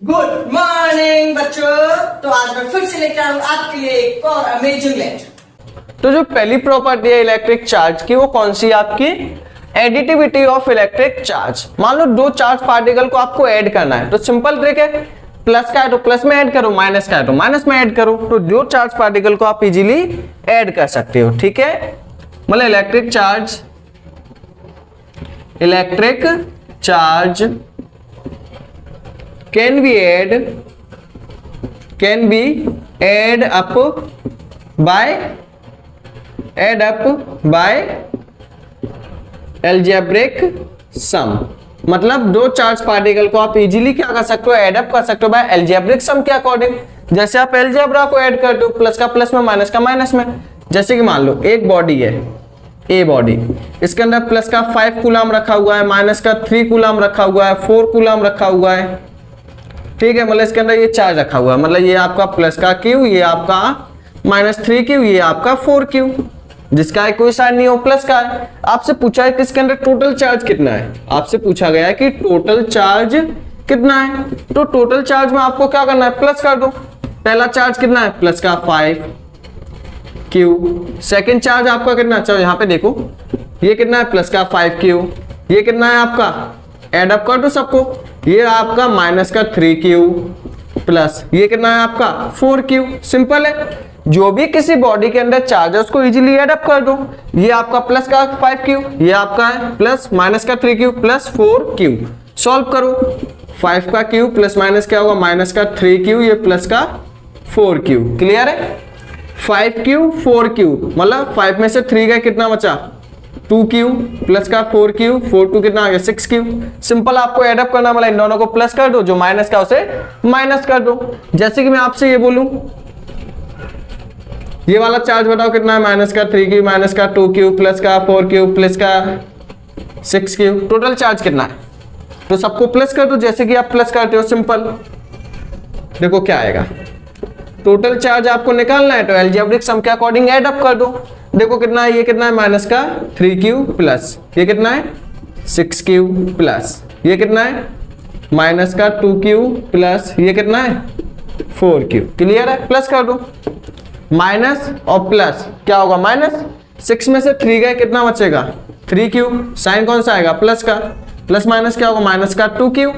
Good morning बच्चों। तो आज मैं फिर से लेकर आऊँ आपके लिए एक और अमेजिंग लेक्चर। तो जो पहली प्रॉपर्टी है इलेक्ट्रिक चार्ज की वो कौन सी है आपकी? Additivity of electric charge. मान लो दो चार्ज पार्टिकल को आपको ऐड करना है तो सिंपल ट्रिक है, प्लस का है तो प्लस में ऐड करो, माइनस का है तो माइनस में ऐड करो। तो दो चार्ज पार्टिकल को आप इजीली ऐड कर सकते हो। ठीक है, मतलब electric charge can be add up by algebraic sum। मतलब दो चार्ज पार्टिकल को आप इजीली क्या कर सकते हो, एड अप कर सकते हो बाय एल्जेब्रिक सम के अकॉर्डिंग। जैसे आप एल्जेब्रा को ऐड करते हो, प्लस का प्लस में, माइनस का माइनस में। जैसे कि मान लो एक बॉडी है, ए बॉडी, इसके अंदर प्लस का 5 कूलम रखा हुआ है, माइनस का 3 कूलम रखा हुआ है, 4 कूलम रखा हुआ है। ठीक है, मतलब इसके अंदर ये चार्ज रखा हुआ है, मतलब ये आपका प्लस का क्यू, ये आपका माइनस 3 क्यू, ये आपका 4 क्यू, जिसका कोई साइन नहीं हो, प्लस का है। आपसे पूछा है कि इसके अंदर टोटल चार्ज कितना है, आपसे पूछा गया है कि टोटल चार्ज कितना है। तो टोटल चार्ज में आपको क्या करना है, प्लस कर दो। पहला चार्ज कितना है, प्लस का 5 क्यू। सेकेंड चार्ज आपका कितना, चलो यहाँ पे देखो, ये कितना है, प्लस का 5 क्यू। ये कितना है आपका, एड अप कर दो सबको, ये आपका माइनस का 3 क्यू प्लस ये कितना है आपका 4 क्यू। सिंपल है, जो भी किसी बॉडी के अंदर चार्ज है उसको इजीली एड अप कर दो। ये आपका प्लस का 5 क्यू, ये आपका है प्लस माइनस का 3 क्यू प्लस 4 क्यू। सॉल्व करो, 5 का क्यू प्लस माइनस क्या होगा, माइनस का 3 क्यू, ये प्लस का 4 क्यू। क्लियर है, 5 क्यू 4 क्यू, मतलब 5 में से 3 का कितना बचा, 2 क्यू प्लस का 4 क्यू, 4 2 कितना आ गया 6 क्यू। सिंपल आपको एडअप करना, मतलब इन दोनों को प्लस कर दो, जो माइनस का उसे माइनस कर दो। जैसे कि मैं आपसे ये बोलूं, ये वाला चार्ज बताओ कितना है, माइनस का 3 क्यू, माइनस का 2 क्यू, प्लस का 4 क्यू, प्लस का 6 क्यू। टोटल चार्ज कितना है, तो सबको प्लस कर दो जैसे कि आप प्लस करते हो। सिंपल देखो क्या आएगा, टोटल चार्ज आपको निकालना है तो एल्जेब्रिक सम के अकॉर्डिंग ऐड अप कर दो। देखो कितना है, ये कितना है, माइनस का 3 क्यू प्लस ये कितना है 6 क्यू प्लस ये कितना है माइनस का 2 क्यू प्लस ये कितना है 4 क्यू। क्लियर है, प्लस कर दो, माइनस और प्लस क्या होगा, माइनस 6 में से 3 गए कितना बचेगा 3 क्यू। साइन कौन सा आएगा, प्लस का, प्लस माइनस क्या होगा, माइनस का 2 क्यू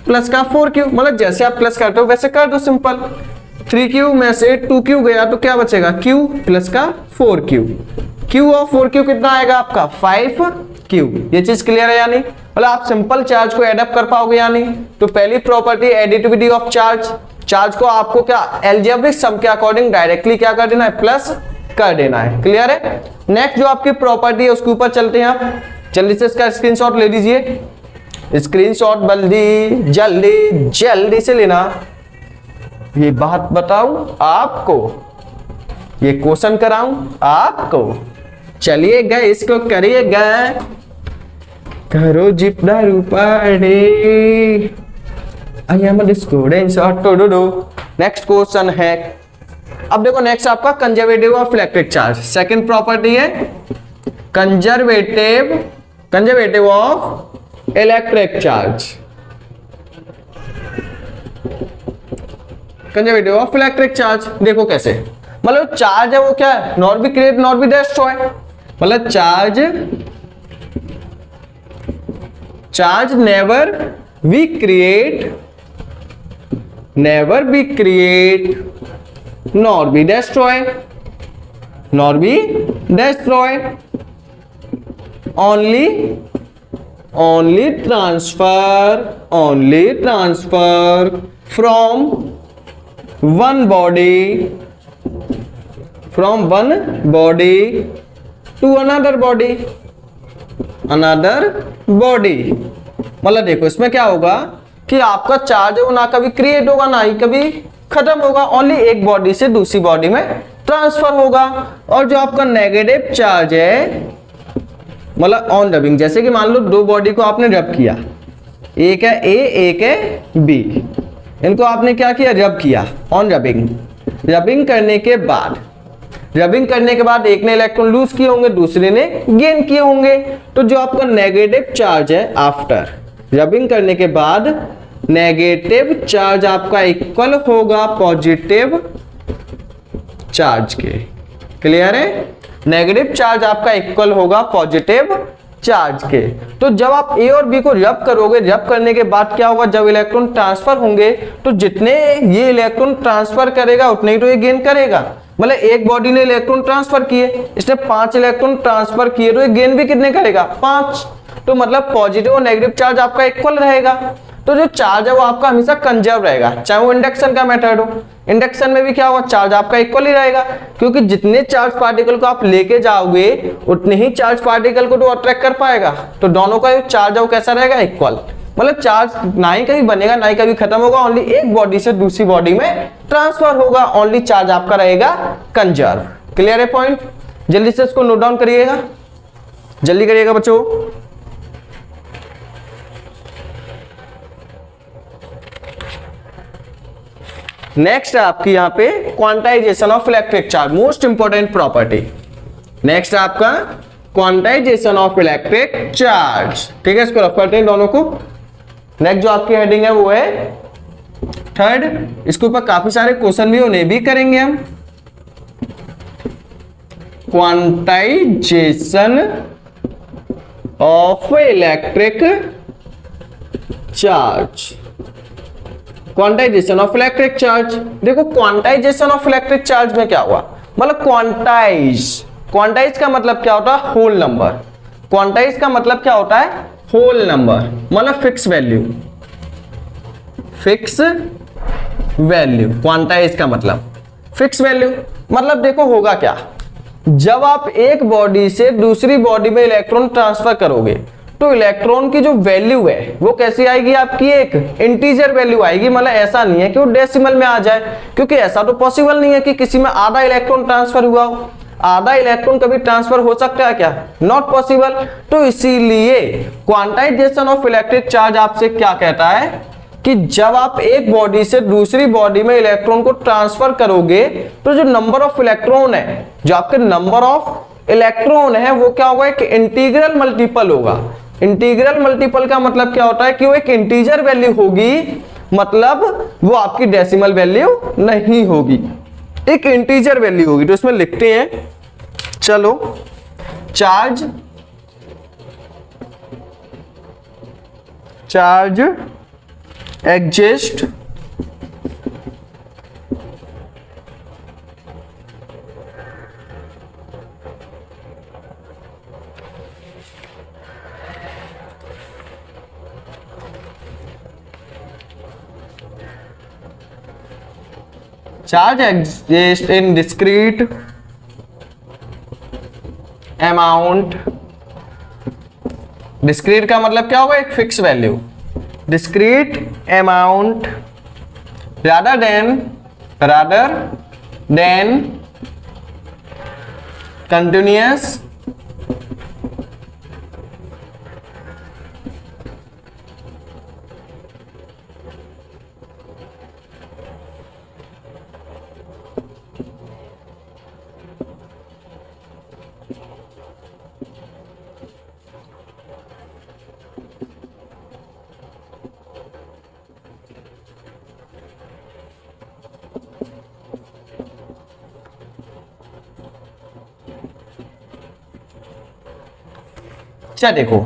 प्लस का 4 क्यू। मतलब जैसे आप प्लस करते हो वैसे कर दो। सिंपल, 3 क्यू में से 2 क्यू गया तो क्या बचेगा, क्यू प्लस का 4 क्यू। क्यू और 4 क्यू कितना आएगा आपका 5 क्यू। ये चीज क्लियर है या नहीं, मतलब आप सिंपल चार्ज को एड अप कर पाओगे या नहीं। तो पहली property additivity of charge, charge को आपको क्या एल्जेब्रिक सम के अकॉर्डिंग डायरेक्टली क्या कर देना है, प्लस कर देना है। क्लियर है, नेक्स्ट जो आपकी प्रॉपर्टी है उसके ऊपर चलते हैं आप। जल्दी से इसका स्क्रीनशॉट ले लीजिए, स्क्रीनशॉट जल्दी जल्दी जल्दी से लेना। ये बात बताऊं आपको, ये क्वेश्चन कराऊं आपको, चलिएगा इसको करिएगा, करो जितना रूपाड़े। I am student to do. Next question है, अब देखो नेक्स्ट आपका conservative of electric charge. Second property है conservative of electric charge. Conservative of electric charge देखो कैसे, मतलब चार्ज है वो क्या है, not be create not be destroy. मतलब charge never be create not be destroy only transfer from one body to another body। मतलब देखो इसमें क्या होगा कि आपका चार्ज है वो ना कभी क्रिएट होगा ना ही कभी खत्म होगा, ओनली एक बॉडी से दूसरी बॉडी में ट्रांसफर होगा। और जो आपका नेगेटिव चार्ज है, मतलब ऑन रबिंग, जैसे कि मान लो दो बॉडी को आपने रब किया, एक है ए एक है बी, इनको आपने क्या किया, रब किया, ऑन रबिंग। रबिंग करने के बाद एक ने इलेक्ट्रॉन लूज किए होंगे, दूसरे ने गेन किए होंगे। तो जो आपका नेगेटिव चार्ज है आफ्टर रबिंग करने के बाद नेगेटिव चार्ज आपका इक्वल होगा पॉजिटिव चार्ज के। क्लियर है? नेगेटिव चार्ज आपका इक्वल होगा पॉजिटिव चार्ज के। तो जब आप ए और बी को रब करोगे, रब करने के बाद क्या होगा, जब इलेक्ट्रॉन ट्रांसफर होंगे तो जितने ये इलेक्ट्रॉन ट्रांसफर करेगा उतने ही तो ये गेन करेगा। मतलब एक बॉडी ने इलेक्ट्रॉन ट्रांसफर किए, इसने 5 इलेक्ट्रॉन ट्रांसफर किए, तो ये गेन भी कितने करेगा, 5। तो मतलब पॉजिटिव और नेगेटिव चार्ज आपका इक्वल रहेगा। तो जो चार्ज है वो आपका हमेशा कंजर्व रहेगा, चाहे वो इंडक्शन का मेथड हो। इंडक्शन में भी क्या होगा, चार्ज आपका इक्वल ही रहेगा, क्योंकि जितने चार्ज पार्टिकल को आप लेके जाओगे उतने ही चार्ज पार्टिकल को तो अट्रैक्ट कर पाएगा। तो दोनों का जो चार्ज है वो कैसा रहेगा, इक्वल। मतलब चार्ज ना ही कभी बनेगा ना ही कभी खत्म होगा, ओनली एक बॉडी से दूसरी बॉडी में ट्रांसफर होगा, ओनली चार्ज आपका रहेगा कंजर्व। क्लियर है पॉइंट? जल्दी से इसको नोट डाउन करिएगा, जल्दी करिएगा बच्चों। नेक्स्ट है आपकी यहाँ पे quantization of electric charge, most important property. Next है आपका क्वांटाइजेशन ऑफ इलेक्ट्रिक चार्ज। ठीक है, इसको रख करते हैं दोनों को। नेक्स्ट जो आपकी हेडिंग है वो है थर्ड। इसके ऊपर काफी सारे क्वेश्चन भी उन्हें भी करेंगे हम। Quantization of electric charge, quantization of electric charge. देखो क्वांटाइजेशन ऑफ इलेक्ट्रिक चार्ज में क्या हुआ, मतलब क्वांटाइज का मतलब क्या होता है, होल नंबर। क्वांटाइज का मतलब क्या होता है, होल नंबर, मतलब fix value. Fix value quantize का मतलब फिक्स वैल्यू। मतलब देखो होगा क्या, जब आप एक बॉडी से दूसरी बॉडी में इलेक्ट्रॉन ट्रांसफर करोगे तो इलेक्ट्रॉन की जो वैल्यू है वो कैसी आएगी, आपकी एक इंटीजर वैल्यू आएगी। मतलब ऐसा नहीं है कि वो डेसिमल में आ जाए, क्योंकि ऐसा तो पॉसिबल नहीं है कि किसी में आधा इलेक्ट्रॉन ट्रांसफर हुआ हो। आधा इलेक्ट्रॉन कभी ट्रांसफर हो सकता है क्या, नॉट पॉसिबल। तो इसीलिए क्वांटाइजेशन ऑफ इलेक्ट्रिक चार्ज आपसे क्या कहता है कि जब आप एक बॉडी से दूसरी बॉडी में इलेक्ट्रॉन को ट्रांसफर करोगे तो जो नंबर ऑफ इलेक्ट्रॉन है, जो आपके नंबर ऑफ इलेक्ट्रॉन है वो क्या होगा, एक इंटीग्रल मल्टीपल होगा। इंटीग्रल मल्टीपल का मतलब क्या होता है कि वो एक इंटीजर वैल्यू होगी, मतलब वो आपकी डेसिमल वैल्यू नहीं होगी, एक इंटीजर वैल्यू होगी। तो इसमें लिखते हैं, चलो charge exist charge exists in discrete amount। discrete का मतलब क्या होगा, एक fix value. discrete amount rather than continuous अच्छा देखो,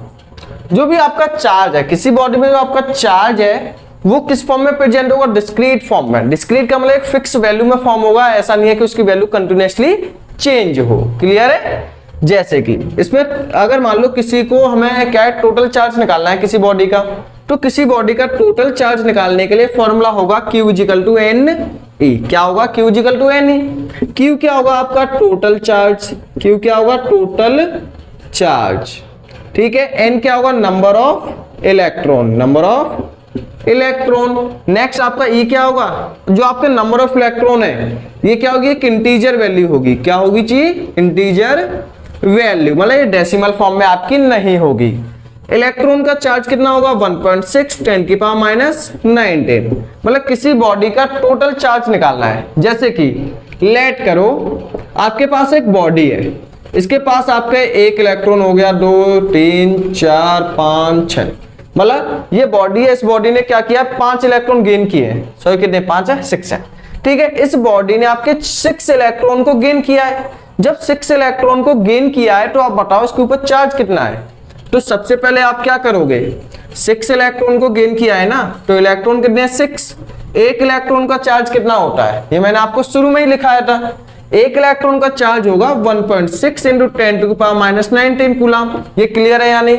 जो भी आपका चार्ज है, किसी बॉडी में जो आपका चार्ज है वो किस फॉर्म में प्रेजेंट होगा, डिस्क्रीट फॉर्म में। डिस्क्रीट का मतलब एक फिक्स वैल्यू में फॉर्म होगा, ऐसा नहीं है कि उसकी वैल्यू कंटिन्यूअसली चेंज हो। क्लियर है? जैसे कि इसमें अगर मान लो किसी को हमें क्या है, टोटल चार्ज निकालना है किसी बॉडी का, तो किसी बॉडी का टोटल चार्ज निकालने के लिए फॉर्मूला होगा Q = NE। क्या होगा, Q = NE। Q क्या होगा आपका, टोटल चार्ज। Q क्या होगा, टोटल चार्ज। ठीक है, N क्या होगा, number of electron, number of electron. Next आपका E क्या होगा, जो आपके नंबर ऑफ इलेक्ट्रॉन है ये क्या होगी, एक इंटीजर वैल्यू होगी। क्या होगी जी, इंटीजर वैल्यू, मतलब ये डेसिमल फॉर्म में आपकी नहीं होगी। इलेक्ट्रॉन का चार्ज कितना होगा, 1.6 10⁻⁹। मतलब किसी बॉडी का टोटल चार्ज निकालना है। जैसे कि लेट करो आपके पास एक बॉडी है, इसके पास आपके एक इलेक्ट्रॉन हो गया, 2 3 4 5 6, मतलब ये बॉडी है, इस बॉडी ने क्या किया, 5 इलेक्ट्रॉन गेन किए हैं। सॉरी कितने, 5 है, 6 है, ठीक है। इस बॉडी ने आपके 6 इलेक्ट्रॉन को गेन किया है। जब 6 इलेक्ट्रॉन को गेन किया है तो आप बताओ इसके ऊपर चार्ज कितना है। तो सबसे पहले आप क्या करोगे, 6 इलेक्ट्रॉन को गेन किया है ना, तो इलेक्ट्रॉन कितने हैं, 6। एक इलेक्ट्रॉन का चार्ज कितना होता है, ये मैंने आपको शुरू में ही लिखाया था। एक इलेक्ट्रॉन का चार्ज होगा 1.6 इंटू 10⁻⁹ कूलम। ये क्लियर है या नहीं?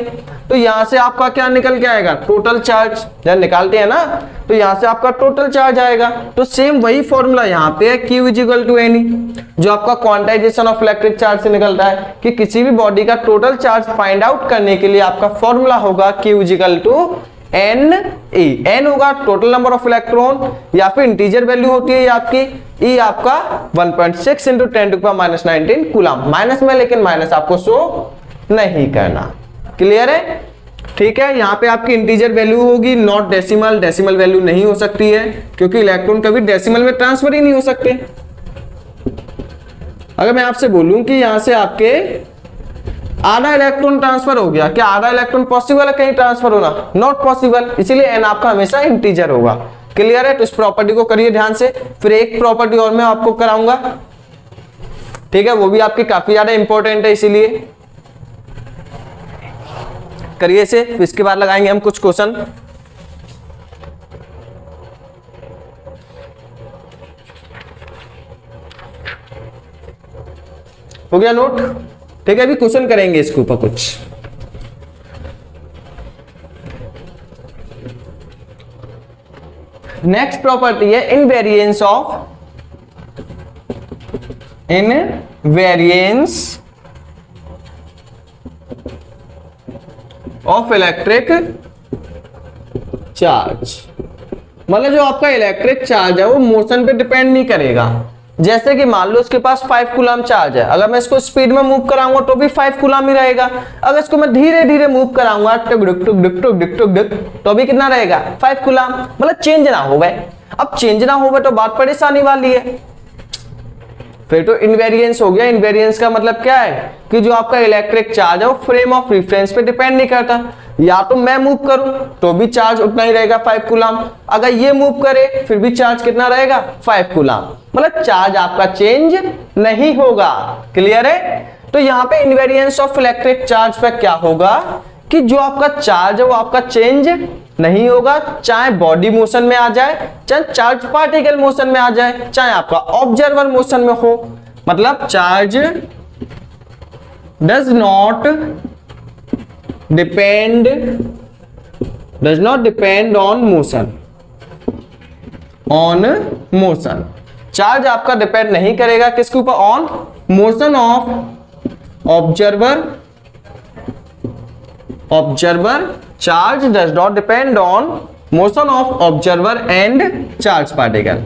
तो यहां से आपका क्या निकल के आएगा, टोटल चार्ज। जब निकालते हैं ना तो यहां से आपका टोटल चार्ज आएगा। तो सेम वही फॉर्मूला यहां पे है, Q इक्वल टू NE, जो आपका क्वांटाइजेशन ऑफ इलेक्ट्रिक चार्ज से निकलता है कि किसी भी बॉडी का टोटल चार्ज फाइंड आउट करने के लिए आपका फॉर्मूला होगा Q equal to NE। N होगा टोटल नंबर ऑफ इलेक्ट्रॉन, या फिर इंटीजर वैल्यू होती है ये आपकी, E आपका 1.6 इंटू 10⁻⁹ कूलम। माइनस में, लेकिन माइनस आपको शो नहीं करना। क्लियर है? ठीक है। यहाँ पे आपकी इंटीजर वैल्यू होगी, नॉट डेसिमल। डेसिमल वैल्यू नहीं हो सकती है क्योंकि इलेक्ट्रॉन कभी डेसिमल में ट्रांसफर ही नहीं हो सकते। अगर मैं आपसे बोलूं कि यहां से आपके आधा इलेक्ट्रॉन ट्रांसफर हो गया, क्या आधा इलेक्ट्रॉन पॉसिबल है कहीं ट्रांसफर होना? नॉट पॉसिबल, इसीलिए n आपका हमेशा इंटीजर होगा। क्लियर है? तो इस प्रॉपर्टी को करिए ध्यान से। फिर एक प्रॉपर्टी और मैं आपको कराऊंगा, ठीक है, वो भी आपकी काफी ज्यादा इंपॉर्टेंट है, इसीलिए करिए इसे। फिर इसके बाद लगाएंगे हम कुछ क्वेश्चन। हो गया नोट? ठीक है, अभी क्वेश्चन करेंगे इसके ऊपर कुछ। नेक्स्ट प्रॉपर्टी है इनवेरिएंस ऑफ इलेक्ट्रिक चार्ज। मतलब जो आपका इलेक्ट्रिक चार्ज है वो मोशन पे डिपेंड नहीं करेगा। जैसे कि मान लो इसके पास 5 कूलम चार्ज है, अगर मैं इसको स्पीड में मूव कराऊंगा तो भी 5 कूलम ही रहेगा। अगर इसको मैं धीरे धीरे मूव कराऊंगा टुक टुक टुक टुक टुक टुक टुक, तो भी कितना रहेगा, 5 कूलम। मतलब चेंज ना हो गए। अब चेंज ना हो गए तो बात परेशानी वाली है, फिर तो इनवेरिएंस हो गया। इनवेरिएंस का मतलब क्या है कि जो आपका इलेक्ट्रिक चार्ज है वो फ्रेम ऑफ रेफरेंस पे डिपेंड नहीं करता। या तो मैं मूव करूं तो भी चार्ज उतना ही रहेगा 5 कूलम, अगर ये मूव करे फिर भी चार्ज कितना रहेगा, 5 कूलम। मतलब चार्ज आपका चेंज नहीं होगा। क्लियर है? तो यहाँ पे इनवेरिएंस ऑफ इलेक्ट्रिक चार्ज पे क्या होगा कि जो आपका चार्ज है वो आपका चेंज नहीं होगा, चाहे बॉडी मोशन में आ जाए, चाहे चार्ज पार्टिकल मोशन में आ जाए, चाहे आपका ऑब्जर्वर मोशन में हो। मतलब charge does not depend on motion. Charge आपका डिपेंड नहीं करेगा किसके ऊपर, on motion of observer. Charge does not depend on motion of observer and charge particle.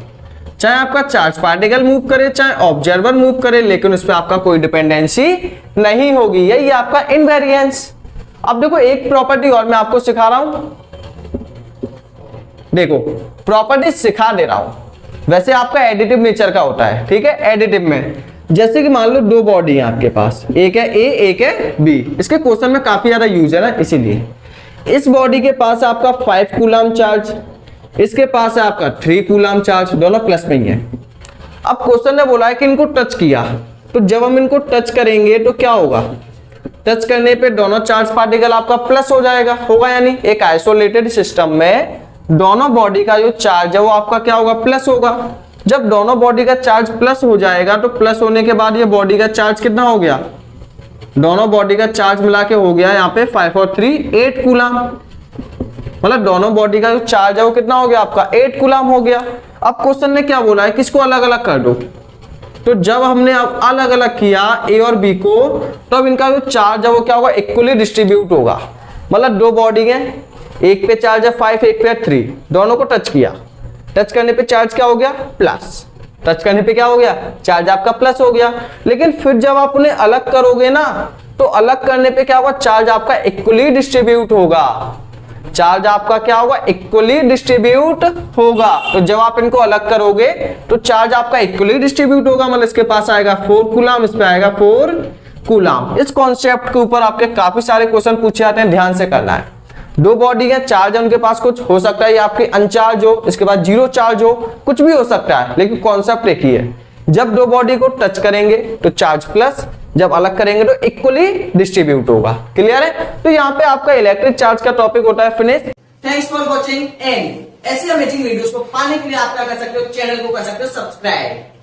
चाहे आपका चार्ज पार्टिकल मूव करे, चाहे ऑब्जर्वर मूव करे, लेकिन उस पर आपका कोई डिपेंडेंसी नहीं होगी। यही आपका इनवेरिएंस। अब देखो एक प्रॉपर्टी और मैं आपको सिखा रहा हूं। देखो प्रॉपर्टी सिखा दे रहा हूं, वैसे आपका एडिटिव नेचर का होता है, ठीक है। एडिटिव में जैसे कि मान लो 2 बॉडी है आपके पास, एक है ए एक है बी। इसके क्वेश्चन में काफी ज्यादा यूज है ना, इसीलिए इस बॉडी के पास आपका 5 कूलम चार्ज, इसके पास है आपका 3 कूलम चार्ज, दोनों प्लस में ही है। अब क्वेश्चन ने बोला है कि इनको टच किया, तो जब हम इनको टच करेंगे तो क्या होगा, टच करने पे दोनों चार्ज पार्टिकल आपका प्लस हो जाएगा, होगा यानी एक आइसोलेटेड सिस्टम में दोनों बॉडी का जो चार्ज है वो आपका क्या होगा, प्लस होगा। जब दोनों बॉडी का चार्ज प्लस हो जाएगा तो प्लस होने के बाद ये बॉडी का चार्ज कितना हो गया, दोनों बॉडी का चार्ज मिला के हो गया यहाँ पे 5 और 3 8 कूलम। मतलब दोनों बॉडी का जो चार्ज है वो कितना हो गया आपका 8 कूलम हो गया। अब क्वेश्चन ने क्या बोला है कि इसको अलग अलग कर दो, तो जब हमने अब अलग अलग किया ए और बी को, तो अब इनका जो चार्ज है वो क्या होगा, इक्वली डिस्ट्रीब्यूट होगा। मतलब 2 बॉडी है, एक पे चार्ज है 5 एक पे 3, दोनों को टच किया, टच करने पे चार्ज क्या हो गया, प्लस। टच करने पे क्या हो गया, चार्ज आपका प्लस हो गया। लेकिन फिर जब आप उन्हें अलग करोगे ना, तो अलग करने पे क्या होगा, चार्ज आपका इक्वली डिस्ट्रीब्यूट होगा। चार्ज आपका क्या होगा, इक्वली डिस्ट्रीब्यूट होगा। तो जब आप इनको अलग करोगे तो चार्ज आपका इक्वली डिस्ट्रीब्यूट होगा। मतलब इसके पास आएगा 4 कूलम, इस पे आएगा 4 कूलम। इस कॉन्सेप्ट के ऊपर आपके काफी सारे क्वेश्चन पूछे जाते हैं, ध्यान से करना है। दो बॉडी है, चार्ज है उनके पास, कुछ हो सकता है ये आपके अनचार्ज हो, इसके बाद जीरो चार्ज हो, कुछ भी हो सकता है, लेकिन कॉन्सेप्ट एक ही है। जब दो बॉडी को टच करेंगे तो चार्ज प्लस, जब अलग करेंगे तो इक्वली डिस्ट्रीब्यूट होगा। क्लियर है? तो यहाँ पे आपका इलेक्ट्रिक चार्ज का टॉपिक होता है finish. Thanks for watching and ऐसी अमेजिंग वीडियोस को पाने के लिए आप क्या कर सकते हो, चैनल को कर सकते हो सब्सक्राइब।